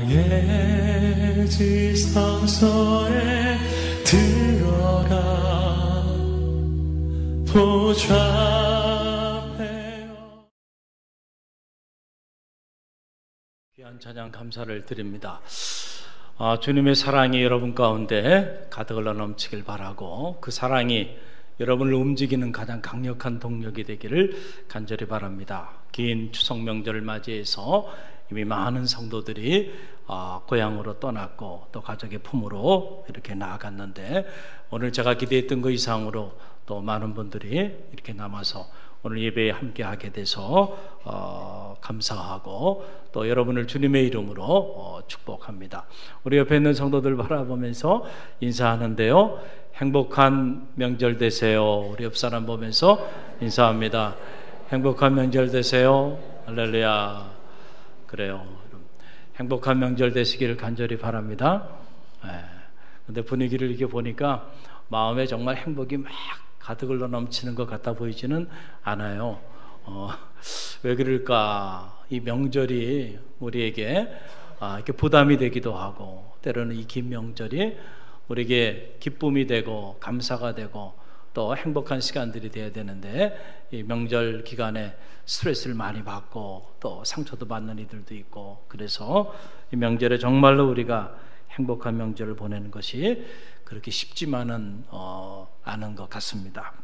나의 지성소에 들어가 보좌하며. 귀한 찬양 감사를 드립니다. 주님의 사랑이 여러분 가운데 가득 흘러 넘치길 바라고, 그 사랑이 여러분을 움직이는 가장 강력한 동력이 되기를 간절히 바랍니다. 긴 추석 명절을 맞이해서 이미 많은 성도들이 고향으로 떠났고 또 가족의 품으로 이렇게 나아갔는데, 오늘 제가 기대했던 것 이상으로 또 많은 분들이 이렇게 남아서 오늘 예배에 함께 하게 돼서 감사하고 또 여러분을 주님의 이름으로 축복합니다. 우리 옆에 있는 성도들 바라보면서 인사하는데요, 행복한 명절 되세요. 우리 옆 사람 보면서 인사합니다. 행복한 명절 되세요. 할렐루야. 그래요. 행복한 명절 되시기를 간절히 바랍니다. 근데 분위기를 이렇게 보니까 마음에 정말 행복이 막 가득 흘러 넘치는 것 같아 보이지는 않아요. 왜 그럴까? 이 명절이 우리에게 이렇게 부담이 되기도 하고, 때로는 이 긴 명절이 우리에게 기쁨이 되고 감사가 되고 또 행복한 시간들이 되어야 되는데, 이 명절 기간에 스트레스를 많이 받고 또 상처도 받는 이들도 있고, 그래서 이 명절에 정말로 우리가 행복한 명절을 보내는 것이 그렇게 쉽지만은 않은 것 같습니다.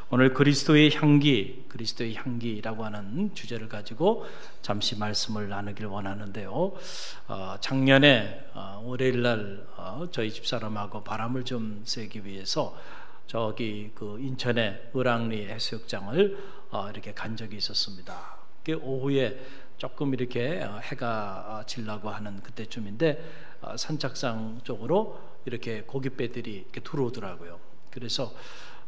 오늘 그리스도의 향기라고 하는 주제를 가지고 잠시 말씀을 나누길 원하는데요. 작년에 월요일날 저희 집사람하고 바람을 좀 쐬기 위해서 저기 그 인천의 을왕리 해수욕장을 이렇게 간 적이 있었습니다. 오후에 조금 이렇게 해가 지려고 하는 그때쯤인데 선착장 쪽으로 이렇게 고깃배들이 이렇게 들어오더라고요. 그래서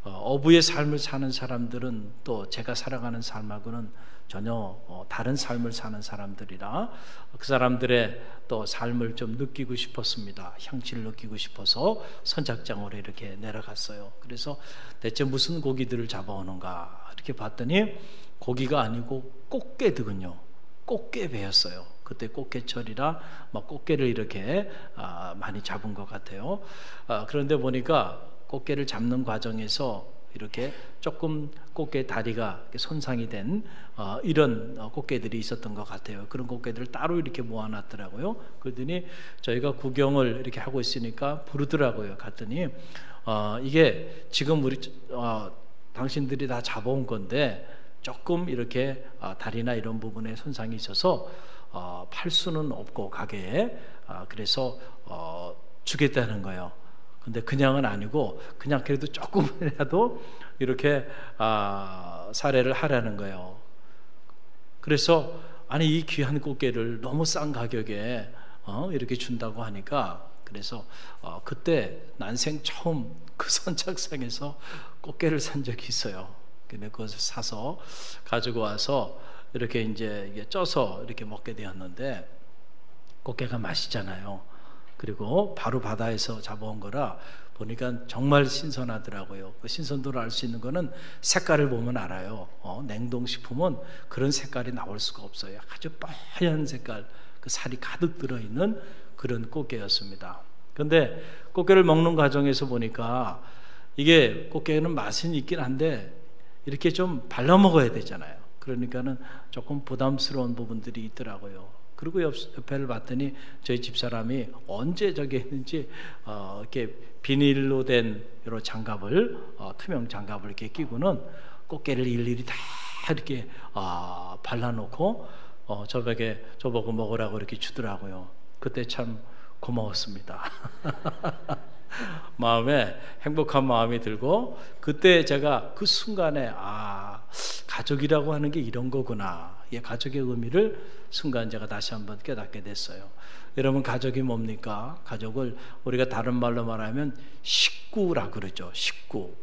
어부의 삶을 사는 사람들은 또 제가 살아가는 삶하고는 전혀 다른 삶을 사는 사람들이라 그 사람들의 또 삶을 좀 느끼고 싶었습니다. 향취를 느끼고 싶어서 선착장으로 이렇게 내려갔어요. 그래서 대체 무슨 고기들을 잡아오는가 이렇게 봤더니 고기가 아니고 꽃게더군요. 꽃게배였어요. 그때 꽃게철이라 막 꽃게를 이렇게 많이 잡은 것 같아요. 그런데 보니까 꽃게를 잡는 과정에서 이렇게 조금 꽃게 다리가 손상이 된 이런 꽃게들이 있었던 것 같아요. 그런 꽃게들을 따로 이렇게 모아놨더라고요. 그러더니 저희가 구경을 이렇게 하고 있으니까 부르더라고요. 갔더니 이게 지금 우리 당신들이 다 잡아온 건데 조금 이렇게 다리나 이런 부분에 손상이 있어서 팔 수는 없고 가게에 그래서 주겠다는 거예요. 근데 그냥은 아니고 그냥 그래도 조금이라도 이렇게 사례를 하라는 거예요. 그래서 아니 이 귀한 꽃게를 너무 싼 가격에 이렇게 준다고 하니까, 그래서 그때 난생 처음 그 선착장에서 꽃게를 산 적이 있어요. 근데 그것을 사서 가지고 와서 이렇게 이제 이게 쪄서 이렇게 먹게 되었는데, 꽃게가 맛있잖아요. 그리고 바로 바다에서 잡아온 거라 보니까 정말 신선하더라고요. 그 신선도를 알 수 있는 거는 색깔을 보면 알아요. 냉동식품은 그런 색깔이 나올 수가 없어요. 아주 뽀얀 색깔, 그 살이 가득 들어있는 그런 꽃게였습니다. 그런데 꽃게를 먹는 과정에서 보니까 이게 꽃게는 맛은 있긴 한데 이렇게 좀 발라 먹어야 되잖아요. 그러니까는 조금 부담스러운 부분들이 있더라고요. 그리고 옆에를 봤더니 저희 집사람이 언제 저기 했는지 이렇게 비닐로 된 이런 장갑을 투명 장갑을 이렇게 끼고는 꽃게를 일일이 다 이렇게 발라놓고 저보고 먹으라고 이렇게 주더라고요. 그때 참 고마웠습니다. 마음에 행복한 마음이 들고, 그때 제가 그 순간에 가족이라고 하는 게 이런 거구나, 가족의 의미를 순간 제가 다시 한번 깨닫게 됐어요. 여러분, 가족이 뭡니까? 가족을 우리가 다른 말로 말하면 식구라고 그러죠.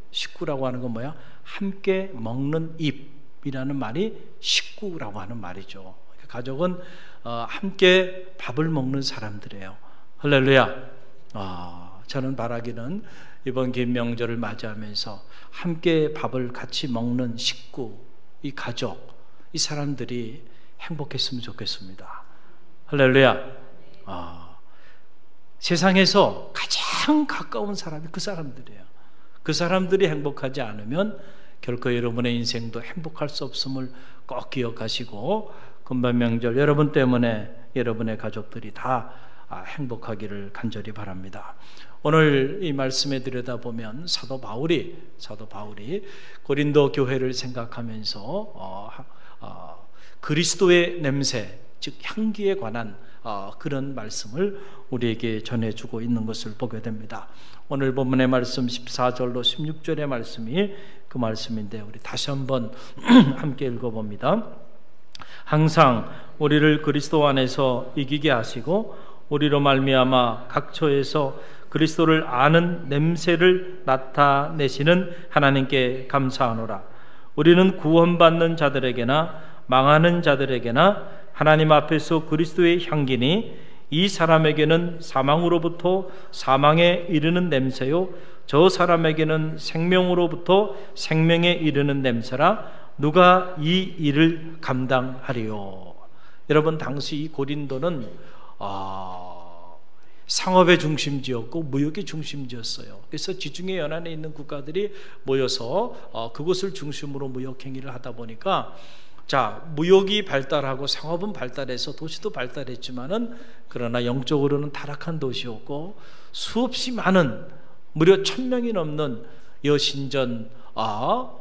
식구라고 하는 건 뭐야? 함께 먹는 입이라는 말이 식구라고 하는 말이죠. 가족은 함께 밥을 먹는 사람들이에요. 할렐루야. 저는 바라기는 이번 긴 명절을 맞이하면서 함께 밥을 같이 먹는 식구, 이 가족, 이 사람들이 행복했으면 좋겠습니다. 할렐루야. 세상에서 가장 가까운 사람이 그 사람들이에요. 그 사람들이 행복하지 않으면 결코 여러분의 인생도 행복할 수 없음을 꼭 기억하시고, 금방 명절 여러분 때문에 여러분의 가족들이 다 행복하기를 간절히 바랍니다. 오늘 이 말씀에 들여다보면 사도 바울이 고린도 교회를 생각하면서 그리스도의 냄새, 즉 향기에 관한 그런 말씀을 우리에게 전해주고 있는 것을 보게 됩니다. 오늘 본문의 말씀 14절로 16절의 말씀이 그 말씀인데, 우리 다시 한번 함께 읽어봅니다. 항상 우리를 그리스도 안에서 이기게 하시고 우리로 말미암아 각 처에서 그리스도를 아는 냄새를 나타내시는 하나님께 감사하노라. 우리는 구원받는 자들에게나 망하는 자들에게나 하나님 앞에서 그리스도의 향기니 이 사람에게는 사망으로부터 사망에 이르는 냄새요 저 사람에게는 생명으로부터 생명에 이르는 냄새라. 누가 이 일을 감당하리요? 여러분, 당시 이 고린도는 상업의 중심지였고 무역의 중심지였어요. 그래서 지중해 연안에 있는 국가들이 모여서 그곳을 중심으로 무역 행위를 하다 보니까, 무역이 발달하고 상업은 발달해서 도시도 발달했지만은, 그러나 영적으로는 타락한 도시였고, 수없이 많은 무려 1000명이 넘는 여신전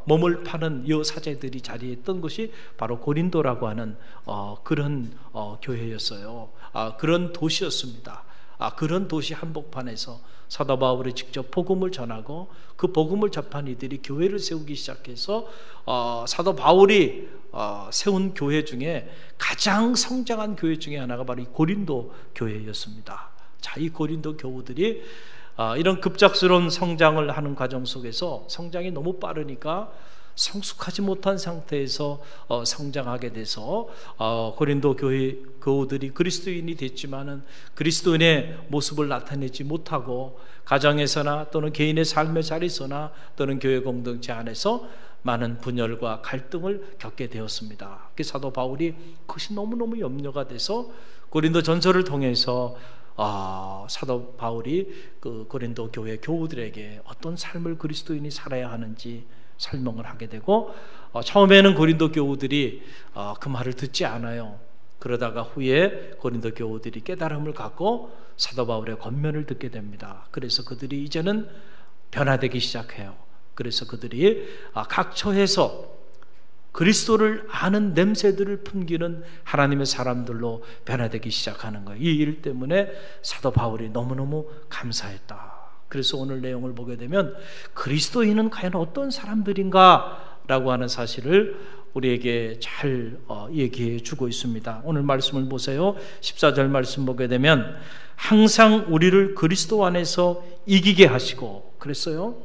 몸을 파는 여사제들이 자리했던 곳이 바로 고린도라고 하는 그런 교회였어요. 그런 도시였습니다. 그런 도시 한복판에서 사도 바울이 직접 복음을 전하고, 그 복음을 접한 이들이 교회를 세우기 시작해서 사도 바울이 세운 교회 중에 가장 성장한 교회 중에 하나가 바로 이 고린도 교회였습니다. 이 고린도 교우들이 이런 급작스러운 성장을 하는 과정 속에서 성장이 너무 빠르니까 성숙하지 못한 상태에서 성장하게 돼서 고린도 교회 교우들이 그리스도인이 됐지만은 그리스도인의 모습을 나타내지 못하고, 가정에서나 또는 개인의 삶의 자리에서나 또는 교회 공동체 안에서 많은 분열과 갈등을 겪게 되었습니다. 그 사도 바울이 그것이 너무너무 염려가 돼서 고린도 전서를 통해서 사도 바울이 그 고린도 교회 교우들에게 어떤 삶을 그리스도인이 살아야 하는지 설명을 하게 되고, 처음에는 고린도 교우들이 그 말을 듣지 않아요. 그러다가 후에 고린도 교우들이 깨달음을 갖고 사도 바울의 권면을 듣게 됩니다. 그래서 그들이 이제는 변화되기 시작해요. 그래서 그들이 각 처에서 그리스도를 아는 냄새들을 풍기는 하나님의 사람들로 변화되기 시작하는 거예요. 이 일 때문에 사도 바울이 너무너무 감사했다. 그래서 오늘 내용을 보게 되면 그리스도인은 과연 어떤 사람들인가 라고 하는 사실을 우리에게 잘 얘기해 주고 있습니다. 오늘 말씀을 보세요. 14절 말씀 보게 되면 항상 우리를 그리스도 안에서 이기게 하시고 그랬어요.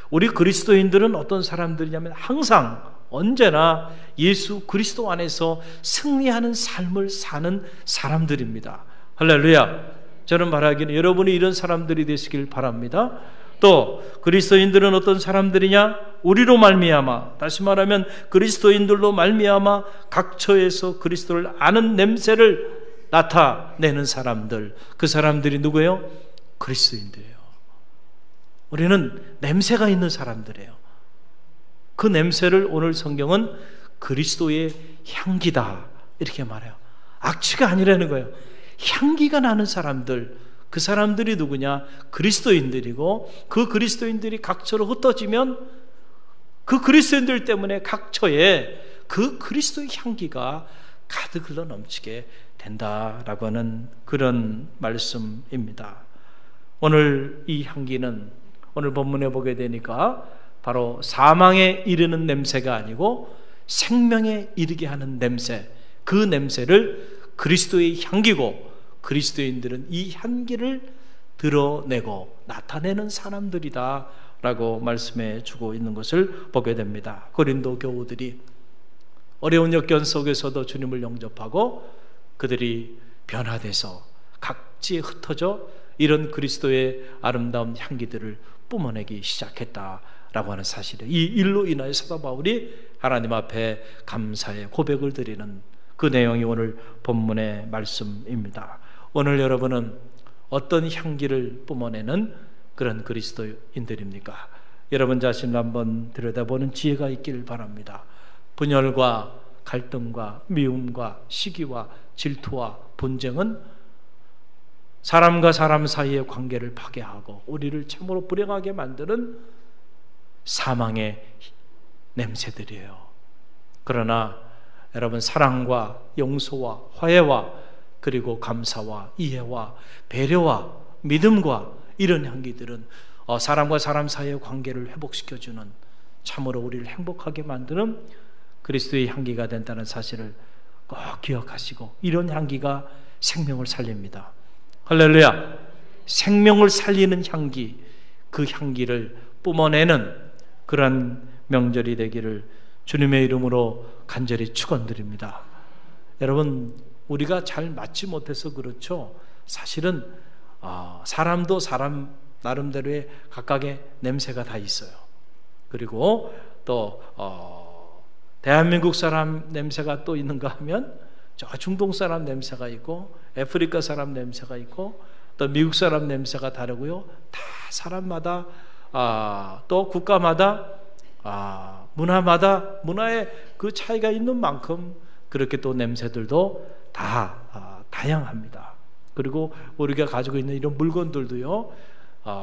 우리 그리스도인들은 어떤 사람들이냐면 항상 언제나 예수 그리스도 안에서 승리하는 삶을 사는 사람들입니다. 할렐루야. 저는 바라기는 여러분이 이런 사람들이 되시길 바랍니다. 또 그리스도인들은 어떤 사람들이냐? 우리로 말미암아, 다시 말하면 그리스도인들로 말미암아 각 처에서 그리스도를 아는 냄새를 나타내는 사람들. 그 사람들이 누구예요? 그리스도인들이에요. 우리는 냄새가 있는 사람들이에요. 그 냄새를 오늘 성경은 그리스도의 향기다 이렇게 말해요. 악취가 아니라는 거예요. 향기가 나는 사람들, 그 사람들이 누구냐? 그리스도인들이고, 그 그리스도인들이 각처로 흩어지면 그 그리스도인들 때문에 각처에 그 그리스도의 향기가 가득 흘러 넘치게 된다라고 하는 그런 말씀입니다. 오늘 이 향기는 오늘 본문에 보게 되니까 바로 사망에 이르는 냄새가 아니고 생명에 이르게 하는 냄새, 그 냄새를 그리스도의 향기고, 그리스도인들은 이 향기를 드러내고 나타내는 사람들이다 라고 말씀해 주고 있는 것을 보게 됩니다. 고린도 교우들이 어려운 역경 속에서도 주님을 영접하고 그들이 변화돼서 각지에 흩어져 이런 그리스도의 아름다운 향기들을 뿜어내기 시작했다라고 하는 사실이에요. 이 일로 인하여 사도 바울이 하나님 앞에 감사의 고백을 드리는 그 내용이 오늘 본문의 말씀입니다. 오늘 여러분은 어떤 향기를 뿜어내는 그런 그리스도인들입니까? 여러분 자신을 한번 들여다보는 지혜가 있기를 바랍니다. 분열과 갈등과 미움과 시기와 질투와 분쟁은 사람과 사람 사이의 관계를 파괴하고 우리를 참으로 불행하게 만드는 사망의 냄새들이에요. 그러나 여러분, 사랑과 용서와 화해와 그리고 감사와 이해와 배려와 믿음과 이런 향기들은 사람과 사람 사이의 관계를 회복시켜주는, 참으로 우리를 행복하게 만드는 그리스도의 향기가 된다는 사실을 꼭 기억하시고, 이런 향기가 생명을 살립니다. 할렐루야! 생명을 살리는 향기, 그 향기를 뿜어내는 그러한 명절이 되기를 주님의 이름으로 간절히 축원드립니다. 여러분, 우리가 잘 맞지 못해서 그렇죠. 사실은 사람도 사람 나름대로의 각각의 냄새가 다 있어요. 그리고 또 대한민국 사람 냄새가 또 있는가 하면 저 중동 사람 냄새가 있고, 아프리카 사람 냄새가 있고, 또 미국 사람 냄새가 다르고요. 다 사람마다 또 국가마다 문화마다 문화의 그 차이가 있는 만큼 그렇게 또 냄새들도 다 다양합니다. 그리고 우리가 가지고 있는 이런 물건들도요,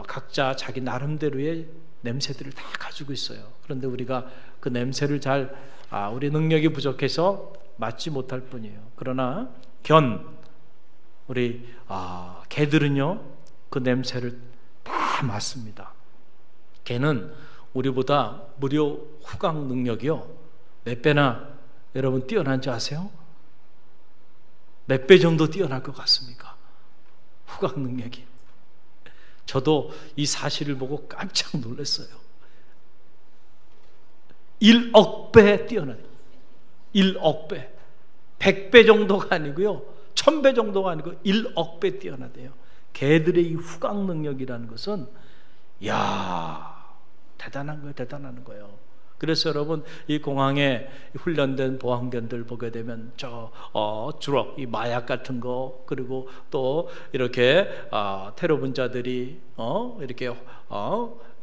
각자 자기 나름대로의 냄새들을 다 가지고 있어요. 그런데 우리가 그 냄새를 우리 능력이 부족해서 맡지 못할 뿐이에요. 그러나 우리 개들은요, 그 냄새를 다 맡습니다. 개는 우리보다 무려 후각 능력이요, 몇 배나 여러분 뛰어난지 아세요? 몇 배 정도 뛰어날 것 같습니까? 후각 능력이. 저도 이 사실을 보고 깜짝 놀랐어요. 1억 배 뛰어나요. 1억 배. 100배 정도가 아니고요, 1000배 정도가 아니고 1억 배 뛰어나대요. 개들의 이 후각 능력이라는 것은 대단한 거예요. 그래서 여러분, 이 공항에 훈련된 보안견들 보게 되면 주로 이 마약 같은 거, 그리고 또 이렇게 테러 분자들이 이렇게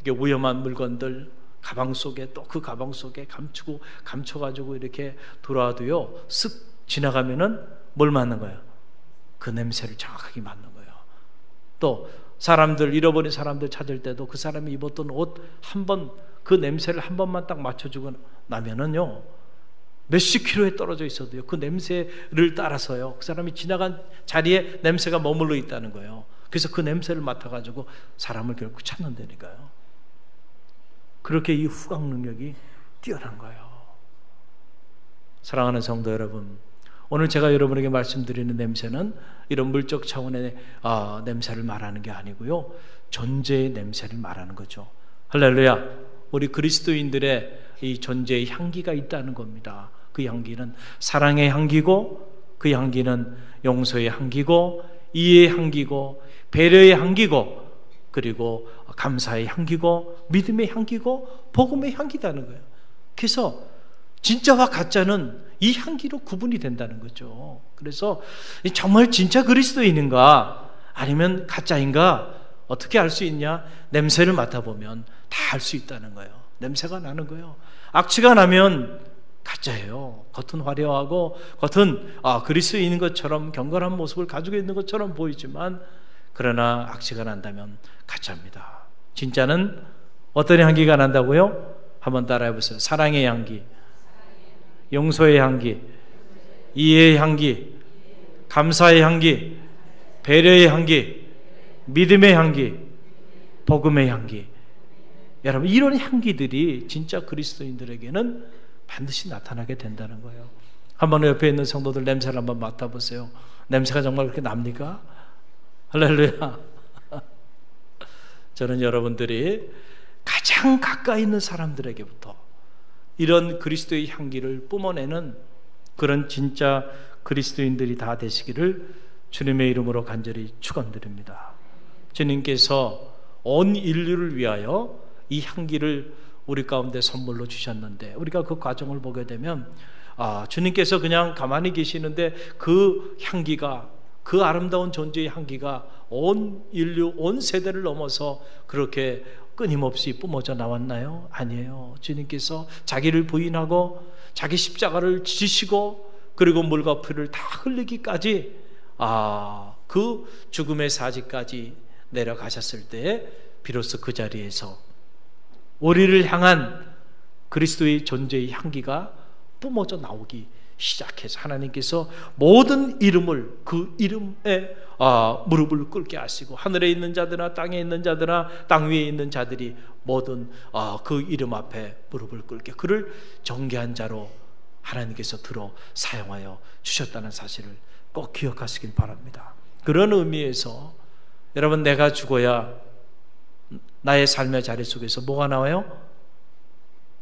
위험한 물건들 가방 속에, 또 그 가방 속에 감춰가지고 이렇게 들어와도요, 쓱 지나가면은 뭘 맡는 거예요? 그 냄새를 정확하게 맡는 거예요. 또 잃어버린 사람들 찾을 때도 그 사람이 입었던 옷 한 번, 그 냄새를 한 번만 딱 맞춰주고 나면은요, 몇십 킬로에 떨어져 있어도요, 그 냄새를 따라서요, 그 사람이 지나간 자리에 냄새가 머물러 있다는 거예요. 그래서 그 냄새를 맡아가지고 사람을 결국 찾는다니까요. 그렇게 이 후각 능력이 뛰어난 거예요. 사랑하는 성도 여러분, 오늘 제가 여러분에게 말씀드리는 냄새는 이런 물적 차원의 냄새를 말하는 게 아니고요, 존재의 냄새를 말하는 거죠. 할렐루야! 우리 그리스도인들의 이 존재의 향기가 있다는 겁니다. 그 향기는 사랑의 향기고, 그 향기는 용서의 향기고, 이해의 향기고, 배려의 향기고, 그리고 감사의 향기고, 믿음의 향기고, 복음의 향기다는 거예요. 그래서 진짜와 가짜는 이 향기로 구분이 된다는 거죠. 그래서 정말 진짜 그리스도인인가 아니면 가짜인가 어떻게 알 수 있냐? 냄새를 맡아보면 다 알 수 있다는 거예요. 냄새가 나는 거예요. 악취가 나면 가짜예요. 겉은 화려하고 겉은 그리스도인인 것처럼 경건한 모습을 가지고 있는 것처럼 보이지만, 그러나 악취가 난다면 가짜입니다. 진짜는 어떤 향기가 난다고요? 한번 따라해 보세요. 사랑의 향기, 용서의 향기, 이해의 향기, 감사의 향기, 배려의 향기, 믿음의 향기, 복음의 향기. 여러분, 이런 향기들이 진짜 그리스도인들에게는 반드시 나타나게 된다는 거예요. 한번 옆에 있는 성도들 냄새를 한번 맡아보세요. 냄새가 정말 그렇게 납니까? 할렐루야. 저는 여러분들이 가장 가까이 있는 사람들에게부터 이런 그리스도의 향기를 뿜어내는 그런 진짜 그리스도인들이 다 되시기를 주님의 이름으로 간절히 축원드립니다. 주님께서 온 인류를 위하여 이 향기를 우리 가운데 선물로 주셨는데, 우리가 그 과정을 보게 되면 주님께서 그냥 가만히 계시는데 그 향기가 그 아름다운 존재의 향기가 온 인류, 온 세대를 넘어서 그렇게 끊임없이 뿜어져 나왔나요? 아니에요. 주님께서 자기를 부인하고 자기 십자가를 지시고 그리고 물과 피를 다 흘리기까지 그 죽음의 사지까지 내려가셨을 때 비로소 그 자리에서 우리를 향한 그리스도의 존재의 향기가 뿜어져 나오기 시작해서 하나님께서 모든 이름을 그 이름에 무릎을 꿇게 하시고 하늘에 있는 자들아 땅에 있는 자들아 땅 위에 있는 자들이 모든 그 이름 앞에 무릎을 꿇게 그를 정죄한 자로 하나님께서 들어 사용하여 주셨다는 사실을 꼭 기억하시길 바랍니다. 그런 의미에서 여러분, 내가 죽어야 나의 삶의 자리 속에서 뭐가 나와요?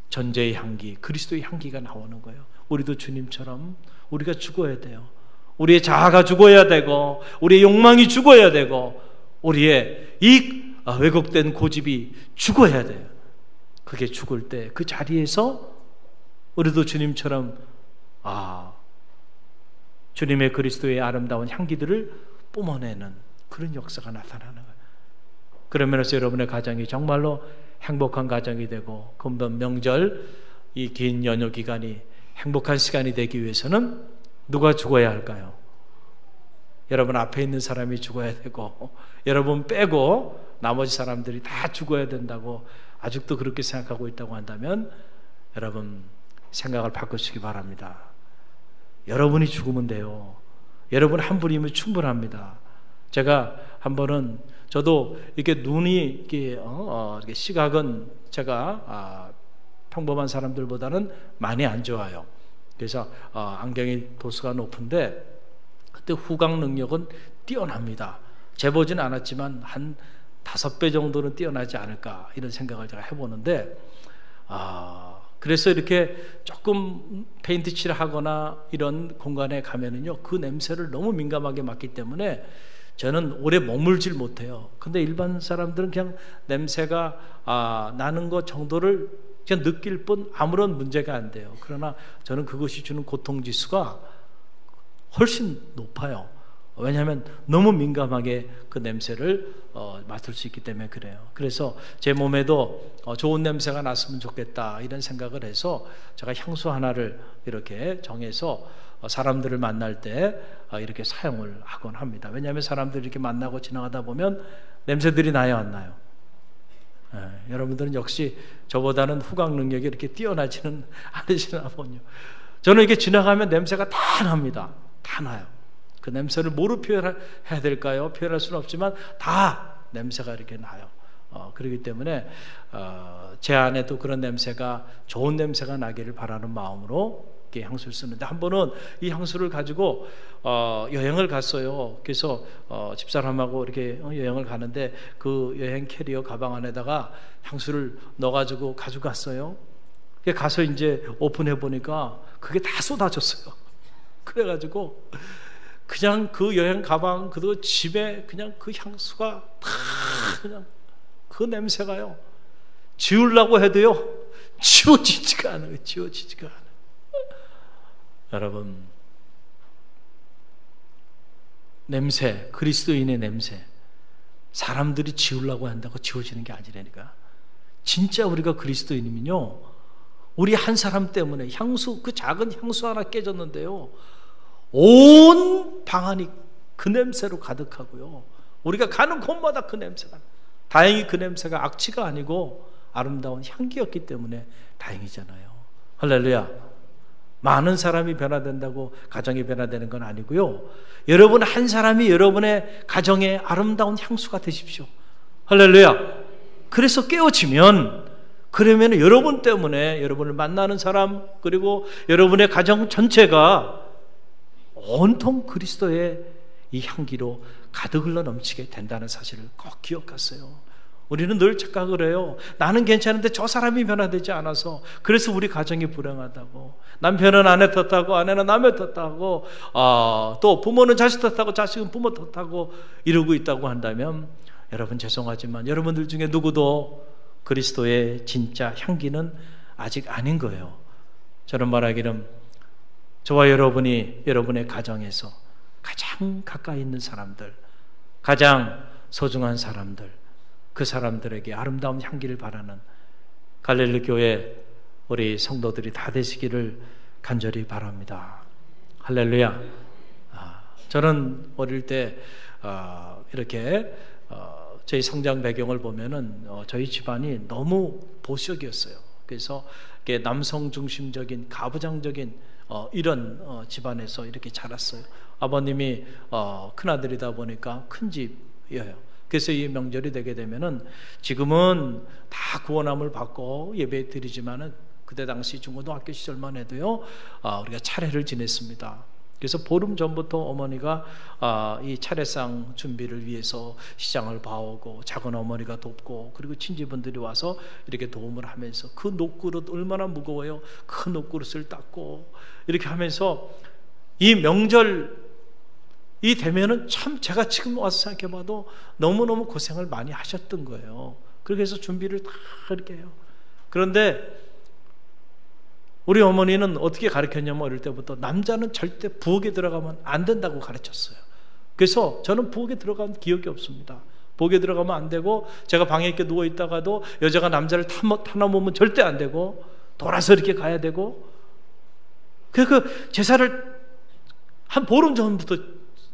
존재의 향기, 그리스도의 향기가 나오는 거예요. 우리도 주님처럼 우리가 죽어야 돼요. 우리의 자아가 죽어야 되고 우리의 욕망이 죽어야 되고 우리의 이 왜곡된 고집이 죽어야 돼요. 그게 죽을 때 그 자리에서 우리도 주님처럼 주님의 그리스도의 아름다운 향기들을 뿜어내는 그런 역사가 나타나는 거예요. 그러면서 여러분의 가정이 정말로 행복한 가정이 되고 금번 명절 이 긴 연휴 기간이 행복한 시간이 되기 위해서는 누가 죽어야 할까요? 여러분 앞에 있는 사람이 죽어야 되고 여러분 빼고 나머지 사람들이 다 죽어야 된다고 아직도 그렇게 생각하고 있다고 한다면 여러분 생각을 바꾸시기 바랍니다. 여러분이 죽으면 돼요. 여러분 한 분이면 충분합니다. 제가 한 번은 저도 이렇게 눈이 이렇게 시각은 제가 평범한 사람들보다는 많이 안 좋아요. 그래서 안경이 도수가 높은데 그때 후각 능력은 뛰어납니다. 재보진 않았지만 한 5배 정도는 뛰어나지 않을까 이런 생각을 제가 해보는데 그래서 이렇게 조금 페인트 칠하거나 이런 공간에 가면은요 그 냄새를 너무 민감하게 맡기 때문에 저는 오래 머물질 못해요. 근데 일반 사람들은 그냥 냄새가 나는 것 정도를 그냥 느낄 뿐 아무런 문제가 안 돼요. 그러나 저는 그것이 주는 고통지수가 훨씬 높아요. 왜냐하면 너무 민감하게 그 냄새를 맡을 수 있기 때문에 그래요. 그래서 제 몸에도 좋은 냄새가 났으면 좋겠다 이런 생각을 해서 제가 향수 하나를 이렇게 정해서 사람들을 만날 때 이렇게 사용을 하곤 합니다. 왜냐하면 사람들이 이렇게 만나고 지나가다 보면 냄새들이 나요, 안 나요? 여러분들은 역시 저보다는 후각 능력이 이렇게 뛰어나지는 않으시나 보군요. 저는 이렇게 지나가면 냄새가 다 납니다. 다 나요. 그 냄새를 뭐로 표현해야 될까요? 표현할 수는 없지만 다 냄새가 이렇게 나요. 그렇기 때문에 제 안에도 그런 냄새가 좋은 냄새가 나기를 바라는 마음으로 이렇게 향수를 쓰는데 한 번은 이 향수를 가지고 여행을 갔어요. 그래서 집사람하고 이렇게 여행을 가는데 그 여행 캐리어 가방 안에다가 향수를 넣어가지고 가져갔어요. 가서 이제 오픈해 보니까 그게 다 쏟아졌어요. 그래가지고 그냥 그 여행 가방 그리고 집에 그냥 그 향수가 다 그냥 그 냄새가요 지우려고 해도요 지워지지가 않아요. 지워지지가 않아요. 여러분 냄새, 그리스도인의 냄새 사람들이 지우려고 한다고 지워지는 게 아니라니까. 진짜 우리가 그리스도인이면요 우리 한 사람 때문에 향수, 그 작은 향수 하나 깨졌는데요 온 방안이 그 냄새로 가득하고요 우리가 가는 곳마다 그 냄새가, 다행히 그 냄새가 악취가 아니고 아름다운 향기였기 때문에 다행이잖아요. 할렐루야. 많은 사람이 변화된다고 가정이 변화되는 건 아니고요 여러분 한 사람이 여러분의 가정에 아름다운 향수가 되십시오. 할렐루야. 그래서 깨어지면 그러면 여러분 때문에 여러분을 만나는 사람 그리고 여러분의 가정 전체가 온통 그리스도의 이 향기로 가득 흘러 넘치게 된다는 사실을 꼭 기억하세요. 우리는 늘 착각을 해요. 나는 괜찮은데 저 사람이 변화되지 않아서 그래서 우리 가정이 불행하다고. 남편은 아내 탓하고 아내는 남의 탓하고 또 부모는 자식 탓하고 자식은 부모 탓하고 이러고 있다고 한다면 여러분 죄송하지만 여러분들 중에 누구도 그리스도의 진짜 향기는 아직 아닌 거예요. 저는 말하기는 저와 여러분이 여러분의 가정에서 가장 가까이 있는 사람들, 가장 소중한 사람들, 그 사람들에게 아름다운 향기를 바라는 갈릴리 교회 우리 성도들이 다 되시기를 간절히 바랍니다. 할렐루야. 저는 어릴 때 이렇게 저희 성장 배경을 보면은 저희 집안이 너무 보수적이었어요. 그래서 남성 중심적인 가부장적인 이런 집안에서 이렇게 자랐어요. 아버님이 큰아들이다 보니까 큰 집이에요. 그래서 이 명절이 되게 되면은 지금은 다 구원함을 받고 예배 드리지만은 그때 당시 중고등학교 시절만 해도요, 우리가 차례를 지냈습니다. 그래서 보름 전부터 어머니가 이 차례상 준비를 위해서 시장을 봐오고 작은 어머니가 돕고, 그리고 친지분들이 와서 이렇게 도움을 하면서 그 녹그릇 얼마나 무거워요. 큰 녹그릇을 닦고 이렇게 하면서 이 명절이 되면은 참 제가 지금 와서 생각해봐도 너무너무 고생을 많이 하셨던 거예요. 그래서 준비를 다 이렇게 해요. 그런데 우리 어머니는 어떻게 가르쳤냐면 어릴 때부터 남자는 절대 부엌에 들어가면 안 된다고 가르쳤어요. 그래서 저는 부엌에 들어간 기억이 없습니다. 부엌에 들어가면 안 되고, 제가 방에 이렇게 누워 있다가도 여자가 남자를 타나보면 절대 안 되고, 돌아서 이렇게 가야 되고, 그 제사를 한 보름 전부터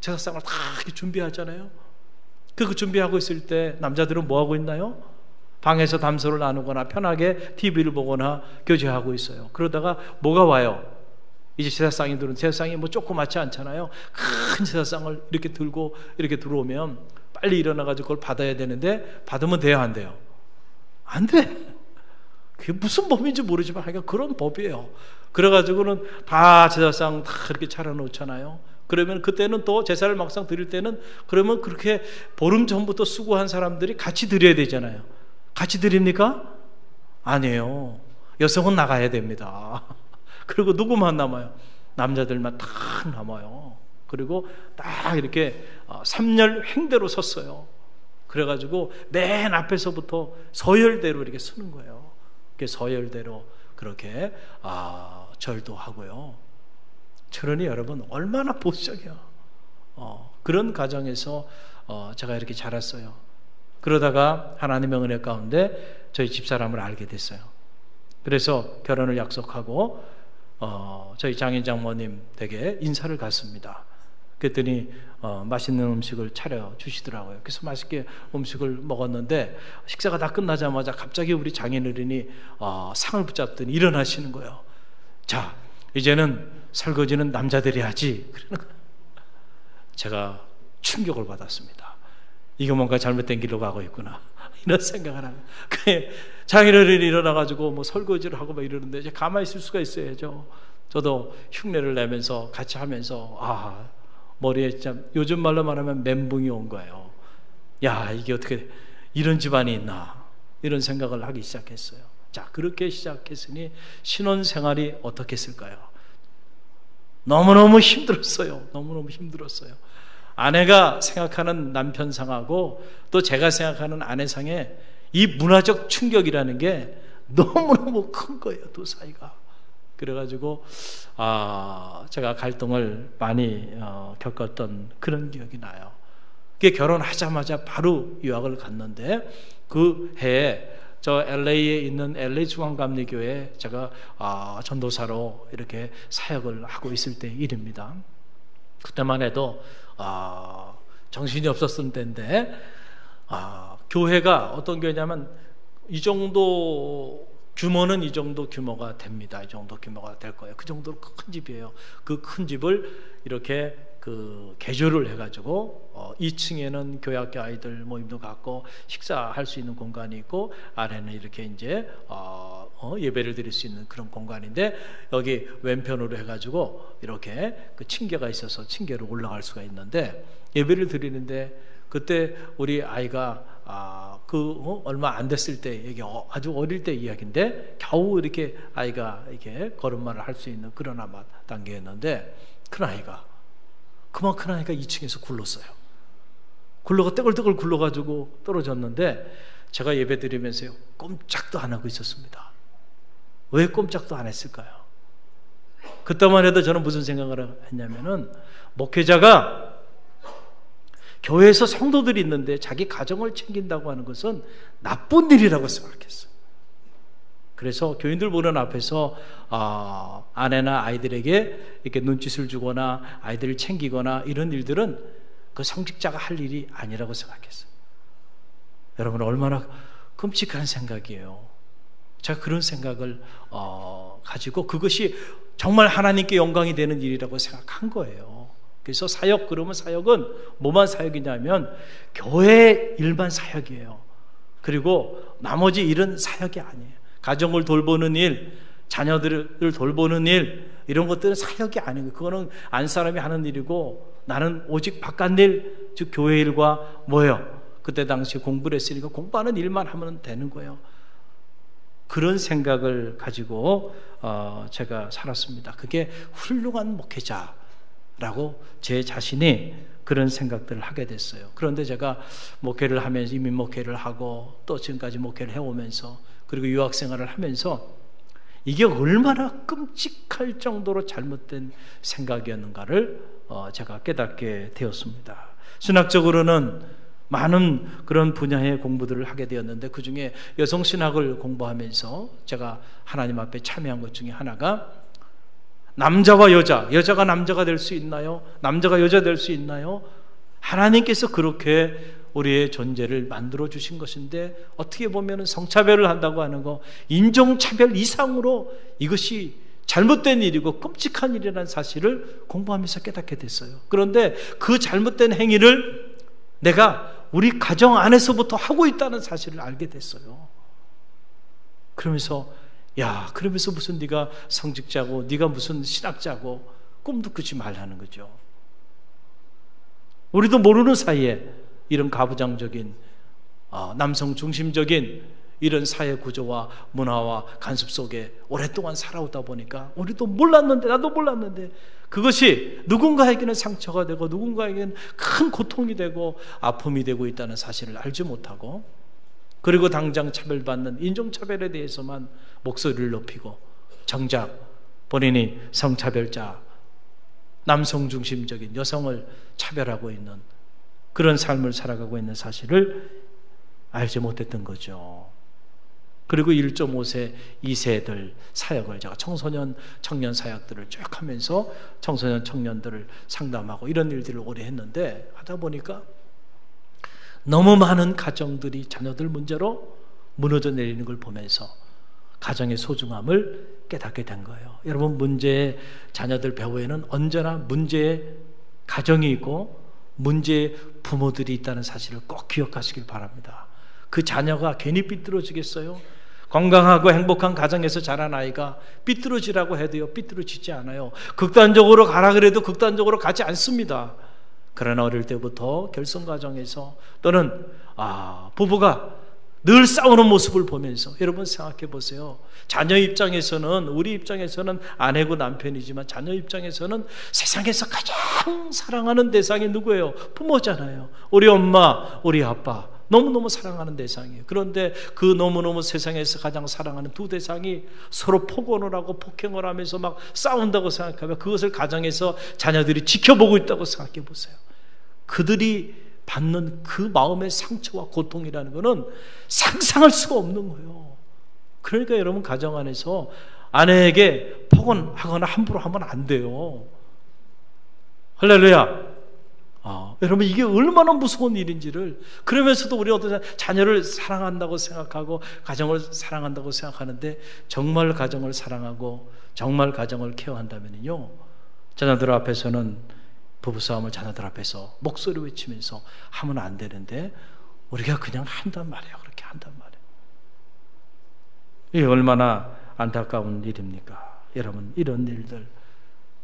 제사상을 다 이렇게 준비하잖아요. 그 준비하고 있을 때 남자들은 뭐 하고 있나요? 방에서 담소를 나누거나 편하게 TV를 보거나 교제하고 있어요. 그러다가 뭐가 와요? 이제 제사상이 들어오면, 제사상이 뭐 조그맣지 않잖아요. 큰 제사상을 이렇게 들고 이렇게 들어오면 빨리 일어나가지고 그걸 받아야 되는데, 받으면 돼요, 안 돼요? 안 돼. 그게 무슨 법인지 모르지만 하여간 그런 법이에요. 그래가지고는 다 제사상 다 이렇게 차려놓잖아요. 그러면 그때는 또 제사를 막상 드릴 때는, 그러면 그렇게 보름 전부터 수고한 사람들이 같이 드려야 되잖아요. 같이 드립니까? 아니에요. 여성은 나가야 됩니다. 그리고 누구만 남아요? 남자들만 다 남아요. 그리고 딱 이렇게 3열 횡대로 섰어요. 그래가지고 맨 앞에서부터 서열대로 이렇게 서는 거예요. 서열대로 그렇게 절도 하고요. 그러니 여러분 얼마나 보수적이야. 그런 가정에서 제가 이렇게 자랐어요. 그러다가 하나님의 은혜 가운데 저희 집사람을 알게 됐어요. 그래서 결혼을 약속하고 저희 장인 장모님 댁에 인사를 갔습니다. 그랬더니 맛있는 음식을 차려주시더라고요. 그래서 맛있게 음식을 먹었는데, 식사가 다 끝나자마자 갑자기 우리 장인어른이 상을 붙잡더니 일어나시는 거예요. 자, 이제는 설거지는 남자들이 하지. 그러는 거예요. 제가 충격을 받았습니다. 이게 뭔가 잘못된 길로 가고 있구나, 이런 생각을 하고, 장인어른이 일어나가지고 뭐 설거지를 하고 막 이러는데 이제 가만히 있을 수가 있어야죠. 저도 흉내를 내면서 같이 하면서 머리에 진짜 요즘 말로 말하면 멘붕이 온 거예요. 야, 이게 어떻게 이런 집안이 있나, 이런 생각을 하기 시작했어요. 자, 그렇게 시작했으니 신혼생활이 어떻겠을까요? 너무너무 힘들었어요. 너무너무 힘들었어요. 아내가 생각하는 남편상하고 또 제가 생각하는 아내상에 이 문화적 충격이라는 게 너무너무 큰 거예요, 두 사이가. 그래가지고 제가 갈등을 많이 겪었던 그런 기억이 나요. 그게 결혼하자마자 바로 유학을 갔는데, 그 해에 저 LA에 있는 LA 중앙감리교회에 제가 전도사로 이렇게 사역을 하고 있을 때 일입니다. 그때만 해도 정신이 없었을 때인데, 교회가 어떤 교회냐면 이 정도 규모는 이 정도 규모가 됩니다. 이 정도 규모가 될 거예요. 그 정도로 큰 집이에요. 그 큰 집을 이렇게 개조를 해가지고 2층에는 교회학교 아이들 모임도 갖고 식사할 수 있는 공간이 있고, 아래는 이렇게 이제 예배를 드릴 수 있는 그런 공간인데, 여기 왼편으로 해가지고 이렇게 그 층계가 있어서 층계로 올라갈 수가 있는데, 예배를 드리는데 그때 우리 아이가 얼마 안 됐을 때, 이게 아주 어릴 때 이야기인데, 겨우 이렇게 아이가 이렇게 걸음마를 할 수 있는 그런 아마 단계였는데, 그만 큰 아이가 2층에서 굴렀어요. 떼굴떼굴 굴러가지고 떨어졌는데, 제가 예배 드리면서요, 꼼짝도 안 하고 있었습니다. 왜 꼼짝도 안 했을까요? 그때만 해도 저는 무슨 생각을 했냐면은, 목회자가 교회에서 성도들이 있는데 자기 가정을 챙긴다고 하는 것은 나쁜 일이라고 생각했어요. 그래서 교인들 보는 앞에서 아내나 아이들에게 이렇게 눈짓을 주거나 아이들을 챙기거나 이런 일들은 그 성직자가 할 일이 아니라고 생각했어요. 여러분, 얼마나 끔찍한 생각이에요. 제가 그런 생각을 가지고 그것이 정말 하나님께 영광이 되는 일이라고 생각한 거예요. 그래서 사역, 그러면 사역은 뭐만 사역이냐면 교회 일만 사역이에요. 그리고 나머지 일은 사역이 아니에요. 가정을 돌보는 일, 자녀들을 돌보는 일, 이런 것들은 사역이 아니고 그거는 안 사람이 하는 일이고, 나는 오직 바깥 일, 즉 교회 일과 뭐예요? 그때 당시 공부를 했으니까 공부하는 일만 하면 되는 거예요. 그런 생각을 가지고 제가 살았습니다. 그게 훌륭한 목회자라고 제 자신이 그런 생각들을 하게 됐어요. 그런데 제가 목회를 하면서, 이민 목회를 하고 또 지금까지 목회를 해오면서, 그리고 유학 생활을 하면서 이게 얼마나 끔찍할 정도로 잘못된 생각이었는가를 제가 깨닫게 되었습니다. 신학적으로는 많은 그런 분야의 공부들을 하게 되었는데, 그 중에 여성신학을 공부하면서 제가 하나님 앞에 참여한 것 중에 하나가, 남자와 여자가 남자가 될 수 있나요? 남자가 여자 될 수 있나요? 하나님께서 그렇게 우리의 존재를 만들어 주신 것인데, 어떻게 보면 성차별을 한다고 하는 거, 인종차별 이상으로 이것이 잘못된 일이고 끔찍한 일이라는 사실을 공부하면서 깨닫게 됐어요. 그런데 그 잘못된 행위를 내가 우리 가정 안에서부터 하고 있다는 사실을 알게 됐어요. 그러면서 그러면서 무슨 네가 성직자고 네가 무슨 신학자고 꿈도 꾸지 말라는 거죠. 우리도 모르는 사이에 이런 가부장적인 남성 중심적인 이런 사회 구조와 문화와 간섭 속에 오랫동안 살아오다 보니까 우리도 몰랐는데, 나도 몰랐는데 그것이 누군가에게는 상처가 되고 누군가에게는 큰 고통이 되고 아픔이 되고 있다는 사실을 알지 못하고, 그리고 당장 차별받는 인종차별에 대해서만 목소리를 높이고 정작 본인이 성차별자, 남성 중심적인 여성을 차별하고 있는 그런 삶을 살아가고 있는 사실을 알지 못했던 거죠. 그리고 1.5세, 2세들 사역을, 제가 청소년, 청년 사역들을 쭉 하면서 청소년, 청년들을 상담하고 이런 일들을 오래 했는데, 하다 보니까 너무 많은 가정들이 자녀들 문제로 무너져 내리는 걸 보면서 가정의 소중함을 깨닫게 된 거예요. 여러분, 문제의 자녀들 배후에는 언제나 문제의 가정이 있고 문제의 부모들이 있다는 사실을 꼭 기억하시길 바랍니다. 그 자녀가 괜히 삐뚤어지겠어요? 건강하고 행복한 가정에서 자란 아이가 삐뚤어지라고 해도요, 삐뚤어지지 않아요. 극단적으로 가라 그래도 극단적으로 가지 않습니다. 그러나 어릴 때부터 결혼 과정에서 또는 부부가 늘 싸우는 모습을 보면서, 여러분 생각해 보세요. 자녀 입장에서는, 우리 입장에서는 아내고 남편이지만 자녀 입장에서는 세상에서 가장 사랑하는 대상이 누구예요? 부모잖아요. 우리 엄마, 우리 아빠 너무너무 사랑하는 대상이에요. 그런데 그 너무너무 세상에서 가장 사랑하는 두 대상이 서로 폭언을 하고 폭행을 하면서 막 싸운다고 생각하면, 그것을 가정에서 자녀들이 지켜보고 있다고 생각해 보세요. 그들이 받는 그 마음의 상처와 고통이라는 것은 상상할 수가 없는 거예요. 그러니까 여러분, 가정 안에서 아내에게 폭언하거나 함부로 하면 안 돼요. 할렐루야. 여러분, 이게 얼마나 무서운 일인지를, 그러면서도 우리 어떤 자녀를 사랑한다고 생각하고 가정을 사랑한다고 생각하는데, 정말 가정을 사랑하고 정말 가정을 케어한다면요, 자녀들 앞에서는, 부부싸움을 자녀들 앞에서 목소리 외치면서 하면 안 되는데 우리가 그냥 한단 말이에요. 그렇게 한단 말이에요. 이게 얼마나 안타까운 일입니까? 여러분, 이런 일들.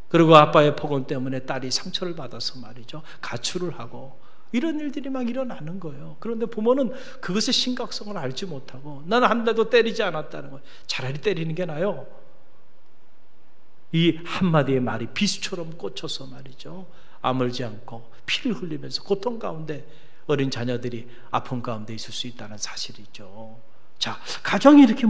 그리고 아빠의 폭언 때문에 딸이 상처를 받아서 말이죠, 가출을 하고 이런 일들이 막 일어나는 거예요. 그런데 부모는 그것의 심각성을 알지 못하고, 나는 한 대도 때리지 않았다는 거예요. 차라리 때리는 게 나아요. 이 한마디의 말이 비수처럼 꽂혀서 말이죠, 아물지 않고 피를 흘리면서 고통 가운데 어린 자녀들이 아픔 가운데 있을 수 있다는 사실이죠. 자, 가정이 이렇게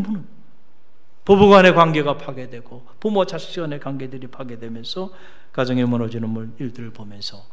부부간의 관계가 파괴되고 부모 자식 간의 관계들이 파괴되면서 가정이 무너지는 일들을 보면서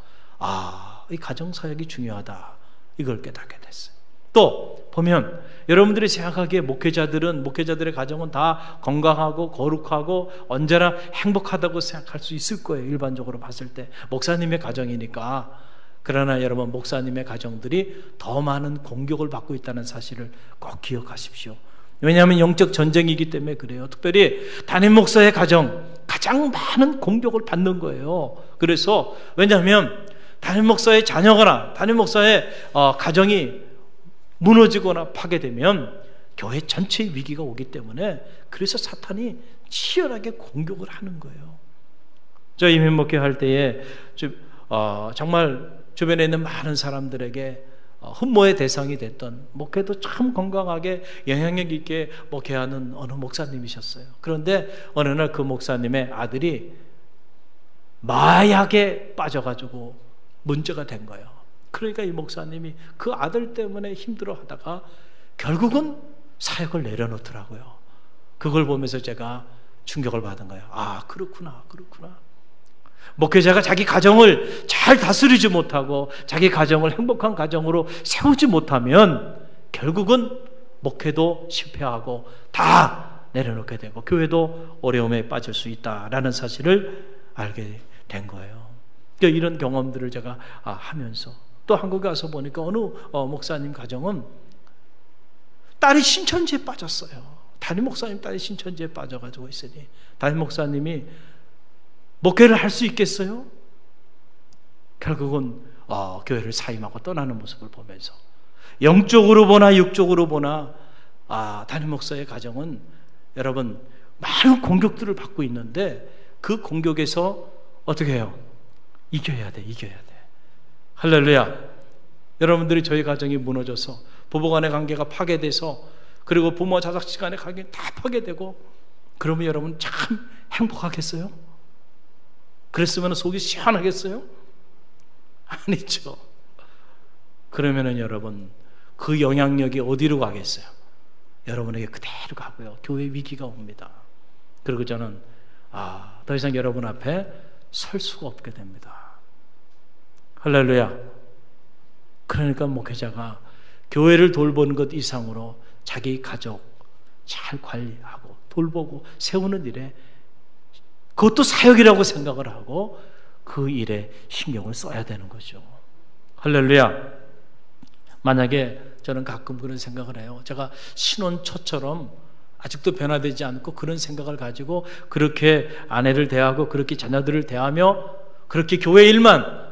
이 가정사역이 중요하다, 이걸 깨닫게 됐어요. 또 보면 여러분들이 생각하기에 목회자들의 가정은 다 건강하고 거룩하고 언제나 행복하다고 생각할 수 있을 거예요. 일반적으로 봤을 때 목사님의 가정이니까. 그러나 여러분, 목사님의 가정들이 더 많은 공격을 받고 있다는 사실을 꼭 기억하십시오. 왜냐하면 영적 전쟁이기 때문에 그래요. 특별히 담임 목사의 가정, 가장 많은 공격을 받는 거예요. 그래서 왜냐하면 담임 목사의 자녀거나 담임 목사의 가정이 무너지거나 파괴되면 교회 전체의 위기가 오기 때문에, 그래서 사탄이 치열하게 공격을 하는 거예요. 저 이민 목회할 때에 정말 주변에 있는 많은 사람들에게 흠모의 대상이 됐던, 목회도 참 건강하게 영향력 있게 목회하는 어느 목사님이셨어요. 그런데 어느 날 그 목사님의 아들이 마약에 빠져가지고 문제가 된 거예요. 그러니까 이 목사님이 그 아들 때문에 힘들어하다가 결국은 사역을 내려놓더라고요. 그걸 보면서 제가 충격을 받은 거예요. 그렇구나. 목회자가 자기 가정을 잘 다스리지 못하고 자기 가정을 행복한 가정으로 세우지 못하면 결국은 목회도 실패하고 다 내려놓게 되고 교회도 어려움에 빠질 수 있다라는 사실을 알게 된 거예요. 그러니까 이런 경험들을 제가 하면서, 또 한국에 와서 보니까 어느 목사님 가정은 딸이 신천지에 빠졌어요. 담임 목사님 딸이 신천지에 빠져가지고 있으니 담임 목사님이 목회를 할 수 있겠어요? 결국은 교회를 사임하고 떠나는 모습을 보면서, 영적으로 보나 육적으로 보나 담임 목사의 가정은 여러분 많은 공격들을 받고 있는데, 그 공격에서 어떻게 해요? 이겨야 돼. 할렐루야. 여러분들이 저희 가정이 무너져서 부부간의 관계가 파괴돼서, 그리고 부모 자식 간의 관계 다 파괴되고, 그러면 여러분 참 행복하겠어요? 그랬으면 속이 시원하겠어요? 아니죠. 그러면은 여러분 그 영향력이 어디로 가겠어요? 여러분에게 그대로 가고요. 교회 위기가 옵니다. 그리고 저는 더 이상 여러분 앞에 설 수가 없게 됩니다. 할렐루야. 그러니까 목회자가 교회를 돌보는 것 이상으로 자기 가족 잘 관리하고 돌보고 세우는 일에, 그것도 사역이라고 생각을 하고 그 일에 신경을 써야 되는 거죠. 할렐루야. 만약에 저는 가끔 그런 생각을 해요. 제가 신혼 초처럼 아직도 변화되지 않고 그런 생각을 가지고 그렇게 아내를 대하고 그렇게 자녀들을 대하며 그렇게 교회 일만,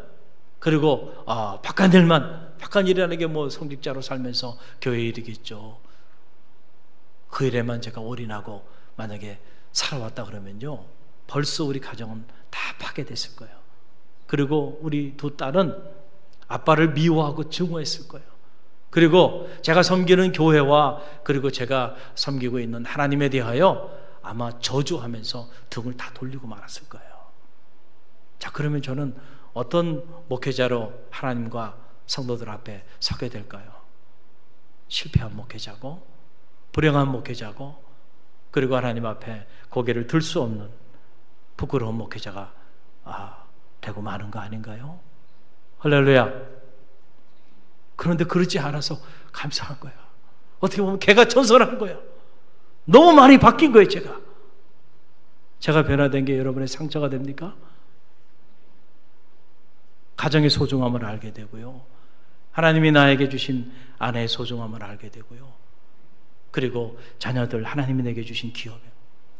그리고 바깥일이라는 게 성직자로 살면서 교회 일이겠죠. 그 일에만 제가 올인하고 만약에 살아왔다 그러면요, 벌써 우리 가정은 다 파괴됐을 거예요. 그리고 우리 두 딸은 아빠를 미워하고 증오했을 거예요. 그리고 제가 섬기는 교회와 그리고 제가 섬기고 있는 하나님에 대하여 아마 저주하면서 등을 다 돌리고 말았을 거예요. 자, 그러면 저는 어떤 목회자로 하나님과 성도들 앞에 서게 될까요? 실패한 목회자고, 불행한 목회자고, 그리고 하나님 앞에 고개를 들 수 없는 부끄러운 목회자가 되고 마는 거 아닌가요? 할렐루야. 그런데 그렇지 않아서 감사한 거야. 어떻게 보면 개가 전선한 거야. 너무 많이 바뀐 거예요. 제가 변화된 게 여러분의 상처가 됩니까? 가정의 소중함을 알게 되고요, 하나님이 나에게 주신 아내의 소중함을 알게 되고요, 그리고 자녀들 하나님이 내게 주신 기업에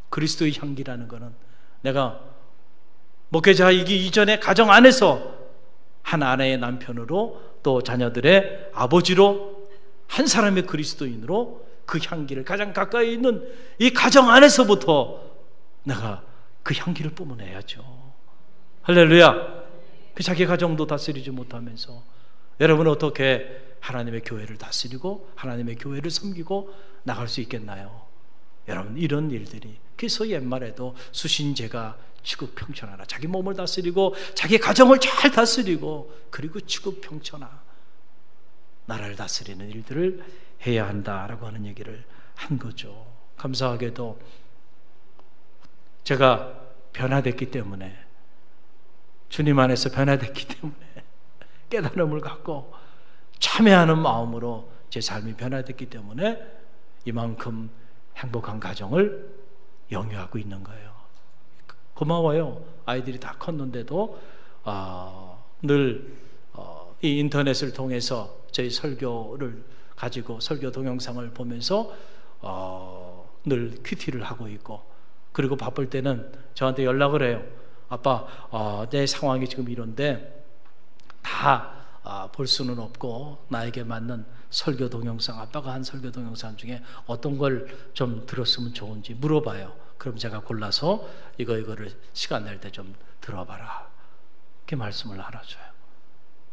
그리스도의 향기라는 것은 내가 목회자이기 이전에 가정 안에서 한 아내의 남편으로, 또 자녀들의 아버지로, 한 사람의 그리스도인으로 그 향기를 가장 가까이 있는 이 가정 안에서부터 내가 그 향기를 뿜어내야죠. 할렐루야. 자기 가정도 다스리지 못하면서 여러분은 어떻게 하나님의 교회를 다스리고 하나님의 교회를 섬기고 나갈 수 있겠나요? 여러분, 이런 일들이, 그래서 옛말에도 수신제가 지국평천하라, 자기 몸을 다스리고 자기 가정을 잘 다스리고 그리고 지국평천하, 나라를 다스리는 일들을 해야 한다라고 하는 얘기를 한 거죠. 감사하게도 제가 변화됐기 때문에, 주님 안에서 변화됐기 때문에 깨달음을 갖고 참여하는 마음으로 제 삶이 변화됐기 때문에 이만큼 행복한 가정을 영위하고 있는 거예요. 고마워요. 아이들이 다 컸는데도 늘 이 인터넷을 통해서 저희 설교를 가지고 설교 동영상을 보면서 늘 큐티를 하고 있고, 그리고 바쁠 때는 저한테 연락을 해요. 아빠, 내 상황이 지금 이런데 다 볼 수는 없고 나에게 맞는 설교 동영상, 아빠가 한 설교 동영상 중에 어떤 걸 좀 들었으면 좋은지 물어봐요. 그럼 제가 골라서 이거를 시간 낼 때 좀 들어봐라, 이렇게 말씀을 알아줘요.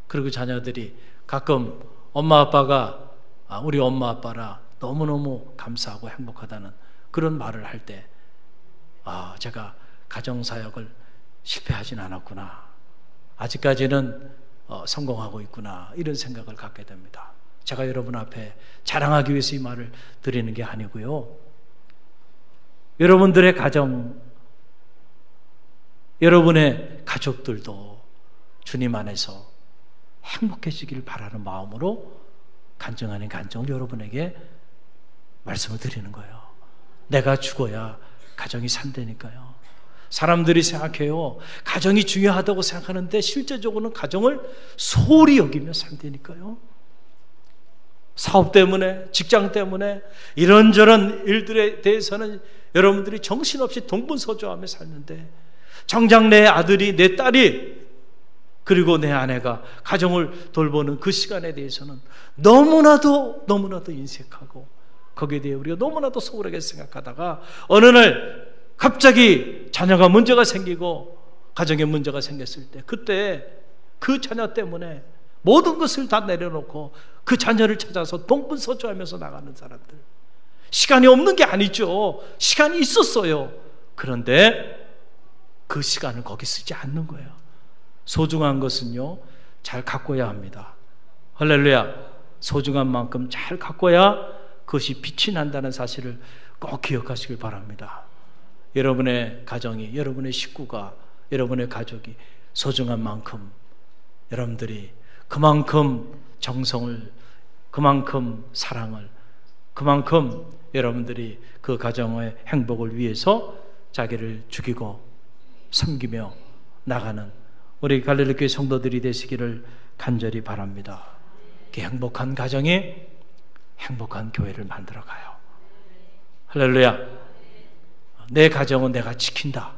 그리고 자녀들이 가끔 엄마 아빠가 우리 엄마 아빠라 너무너무 감사하고 행복하다는 그런 말을 할 때 제가 가정사역을 실패하진 않았구나, 아직까지는 성공하고 있구나, 이런 생각을 갖게 됩니다. 제가 여러분 앞에 자랑하기 위해서 이 말을 드리는 게 아니고요, 여러분들의 가정, 여러분의 가족들도 주님 안에서 행복해지기를 바라는 마음으로 간증 아닌 간증을 여러분에게 말씀을 드리는 거예요. 내가 죽어야 가정이 산다니까요. 사람들이 생각해요. 가정이 중요하다고 생각하는데 실제적으로는 가정을 소홀히 여기며 산다니까요. 사업 때문에, 직장 때문에 이런저런 일들에 대해서는 여러분들이 정신없이 동분서주하며 살는데, 정작 내 아들이, 내 딸이, 그리고 내 아내가 가정을 돌보는 그 시간에 대해서는 너무나도 인색하고, 거기에 대해 우리가 너무나도 소홀하게 생각하다가 어느 날 갑자기 자녀가 문제가 생기고 가정에 문제가 생겼을 때, 그때 그 자녀 때문에 모든 것을 다 내려놓고 그 자녀를 찾아서 동분서주하면서 나가는 사람들, 시간이 없는 게 아니죠. 시간이 있었어요. 그런데 그 시간을 거기 쓰지 않는 거예요. 소중한 것은요, 잘 가꿔야 합니다. 할렐루야. 소중한 만큼 잘 가꿔야 그것이 빛이 난다는 사실을 꼭 기억하시길 바랍니다. 여러분의 가정이, 여러분의 식구가, 여러분의 가족이 소중한 만큼 여러분들이 그만큼 정성을, 그만큼 사랑을, 그만큼 여러분들이 그 가정의 행복을 위해서 자기를 죽이고 섬기며 나가는 우리 갈릴리교회 성도들이 되시기를 간절히 바랍니다. 그 행복한 가정이 행복한 교회를 만들어가요. 할렐루야. 내 가정은 내가 지킨다.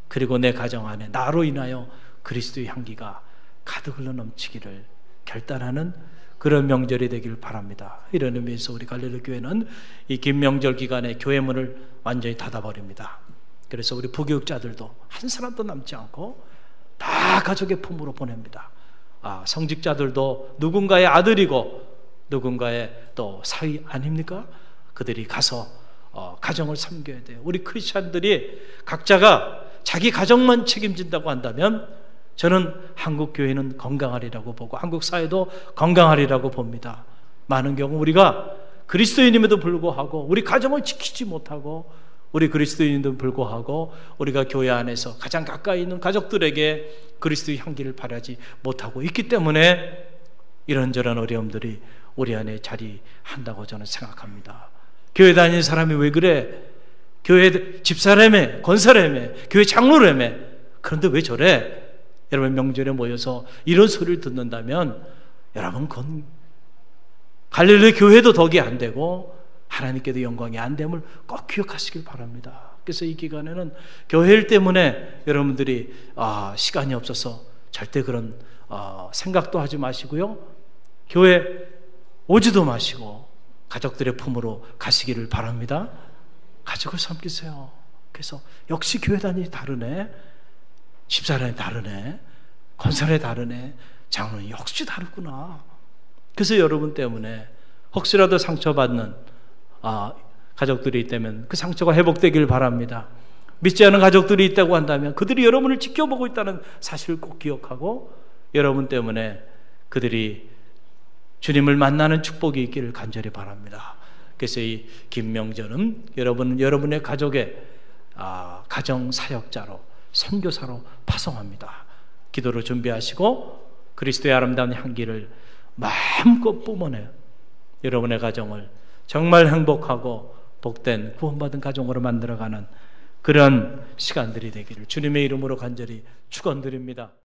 그리고 내 가정 안에 나로 인하여 그리스도의 향기가 가득 흘러 넘치기를 결단하는 그런 명절이 되길 바랍니다. 이런 의미에서 우리 갈릴리 교회는 이 긴 명절 기간에 교회 문을 완전히 닫아버립니다. 그래서 우리 부교육자들도 한 사람도 남지 않고 다 가족의 품으로 보냅니다. 성직자들도 누군가의 아들이고 누군가의 또 사위 아닙니까? 그들이 가서 가정을 섬겨야 돼요. 우리 크리스찬들이 각자가 자기 가정만 책임진다고 한다면 저는 한국 교회는 건강하리라고 보고 한국 사회도 건강하리라고 봅니다. 많은 경우 우리가 그리스도인임에도 불구하고 우리 가정을 지키지 못하고, 우리 그리스도인임에도 불구하고 우리가 교회 안에서 가장 가까이 있는 가족들에게 그리스도의 향기를 바라지 못하고 있기 때문에 이런저런 어려움들이 우리 안에 자리한다고 저는 생각합니다. 교회 다니는 사람이 왜 그래? 교회 집사라며, 권사라며, 교회 장로라며, 그런데 왜 저래? 여러분 명절에 모여서 이런 소리를 듣는다면 여러분 그건 갈릴리 교회도 덕이 안 되고 하나님께도 영광이 안 됨을 꼭 기억하시길 바랍니다. 그래서 이 기간에는 교회 때문에 여러분들이 시간이 없어서 절대 그런 생각도 하지 마시고요, 교회 오지도 마시고 가족들의 품으로 가시기를 바랍니다. 가족을 섬기세요. 그래서 역시 교회 다니기 다르네, 집사람이 다르네, 권사람이 다르네, 장로는 역시 다르구나. 그래서 여러분 때문에 혹시라도 상처받는 가족들이 있다면 그 상처가 회복되길 바랍니다. 믿지 않은 가족들이 있다고 한다면 그들이 여러분을 지켜보고 있다는 사실을 꼭 기억하고 여러분 때문에 그들이 주님을 만나는 축복이 있기를 간절히 바랍니다. 그래서 이 김명절은 여러분의 가족의 가정 사역자로, 선교사로 파송합니다. 기도로 준비하시고 그리스도의 아름다운 향기를 마음껏 뿜어내요. 여러분의 가정을 정말 행복하고 복된 구원받은 가정으로 만들어가는 그런 시간들이 되기를 주님의 이름으로 간절히 축원드립니다.